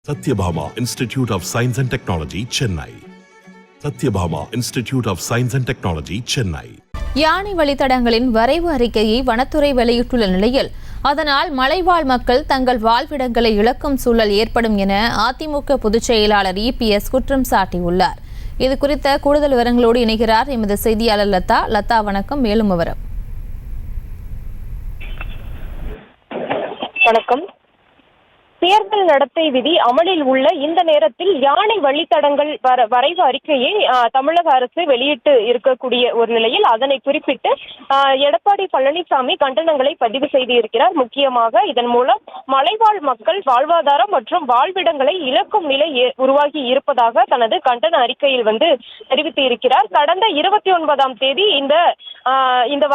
Satyabhama Institute of Science and Technology, Chennai. Satyabhama Institute of Science and Technology, Chennai. யானை வழித்தடங்களின் வரைவு அறிக்கையை வனத்துறை வெளியிட்டுள்ள நிலையில் அதனால் மலைவாழ் மக்கள் தங்கள் வாழ்விடங்களை இழக்கும் சூழல் ஏற்படும் என அதிமுக பொதுச் செயலாளர் இபிஎஸ் குற்றம் சாட்டியுள்ளார். இது குறித்த கூடுதல் விவரங்களோடு இணைகிறார் எமது செய்தியாளர் லதா. லதா, வணக்கம். மேலும் விவரம். வணக்கம். தேர்தல் நடத்தை விதி அமலில் உள்ள இந்த நேரத்தில் யானை வழித்தடங்கள் வரைவு அறிக்கையை தமிழக அரசு வெளியிட்டு இருக்கக்கூடிய ஒரு நிலையில் அதனை குறிப்பிட்டு எடப்பாடி பழனிசாமி கண்டனங்களை பதிவு செய்து இருக்கிறார். முக்கியமாக இதன் மூலம் மலைவாழ் மக்கள் வாழ்வாதாரம் மற்றும் வாழ்விடங்களை இழக்கும் நிலை உருவாகி இருப்பதாக தனது கண்டன அறிக்கையில் தெரிவித்து இருக்கிறார். கடந்த 29ஆம் தேதி இந்த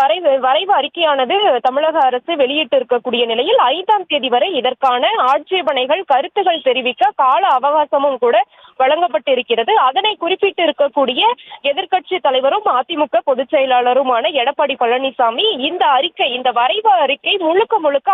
வரைவு அறிக்கையானது தமிழக அரசு வெளியிட்டு இருக்கக்கூடிய நிலையில் 5ஆம் தேதி வரை இதற்கான ஆட்சேபனைகள் கருத்துகள் தெரிவிக்க கால அவகாசமும் கூட வழங்கப்பட்டிருக்கிறது. அதனை குறிப்பிட்டு இருக்கக்கூடிய எதிர்க்கட்சி தலைவரும் அதிமுக பொதுச் செயலாளருமான எடப்பாடி பழனிசாமி இந்த வரைவு அறிக்கை முழுக்க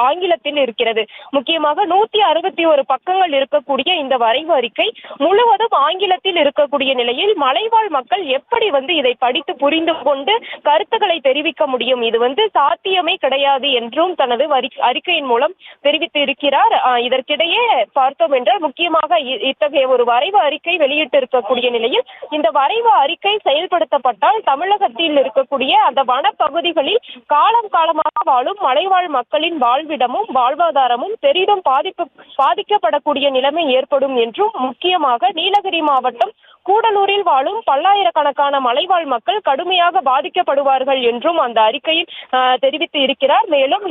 ஆங்கிலத்தில் இருக்கிறது. முக்கியமாக 161 பக்கங்கள் இருக்கக்கூடிய இந்த வரைவு அறிக்கை முழுவதும் ஆங்கிலத்தில் இருக்கக்கூடிய நிலையில் மலைவாழ் மக்கள் எப்படி இதை படித்து புரிந்து கொண்டு கருத்துக்களை தெரிவிக்க முடியும்? இது சாத்தியமே கிடையாது என்றும் தனது அறிக்கையின் மூலம் தெரிவித்து இருக்கிறார். இதற்கிடையே பார்த்தோம் என்றால் முக்கியமாக இத்தகைய ஒரு வரைவு அறிக்கை வெளியிட்டு இருக்கக்கூடிய நிலையில் இந்த வரைவு அறிக்கை செயல்படுத்தப்பட்டால் தமிழகத்தில் இருக்கக்கூடிய அந்த வனப்பகுதிகளில் காலமாக வாழும் மலைவாழ் மக்களின் வாழ்விடமும் வாழ்வாதாரமும் பெரிதும் பாதிக்கப்படக்கூடிய நிலைமை ஏற்படும் என்றும், முக்கியமாக நீலகிரி மாவட்டம் கூடலூரில் வாழும் பல்லாயிரக்கணக்கான மலைவாழ் மக்கள் கடுமையாக பாதிக்கப்படுவார்கள் என்றும் அந்த அறிக்கையில் தெரிவித்து இருக்கிறார். மேலும்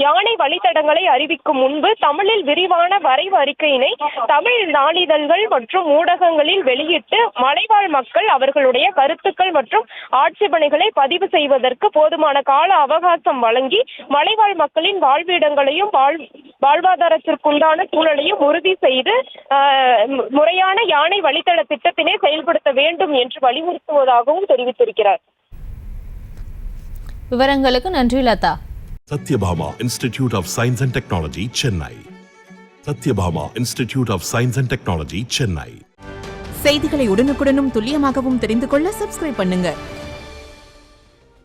யானை வழித்தடங்களை அறிவிக்கும் முன்பு தமிழில் விரிவான வரைவு அறிக்கையினை தமிழ் நாளிதழ்கள் மற்றும் ஊடகங்களில் வெளியிட்டு மலைவாழ் மக்கள் அவர்களுடைய கருத்துக்கள் மற்றும் ஆட்சேபனைகளை பதிவு செய்வதற்கு போதுமான கால அவகாசம் வழங்கி மலைவாழ் மக்களின் வாழ்விடங்களையும் வாழ்வாதாரத்திற்குண்டான சூழலையும் உறுதி செய்து முறையான யானை வழித்தட திட்டத்தினை செயல்படுத்த வேண்டும் என்று வலியுறுத்துவதாகவும் தெரிவித்திருக்கிறார். விவரங்களுக்கு நன்றி Latha. Satyabhama Institute of Science and Technology, Chennai. Satyabhama Institute of Science and Technology, Chennai. செய்திகளை உடனுக்குடனும் துல்லியமாகவும் தெரிந்து கொள்ள சப்ஸ்கிரைப் பண்ணுங்க.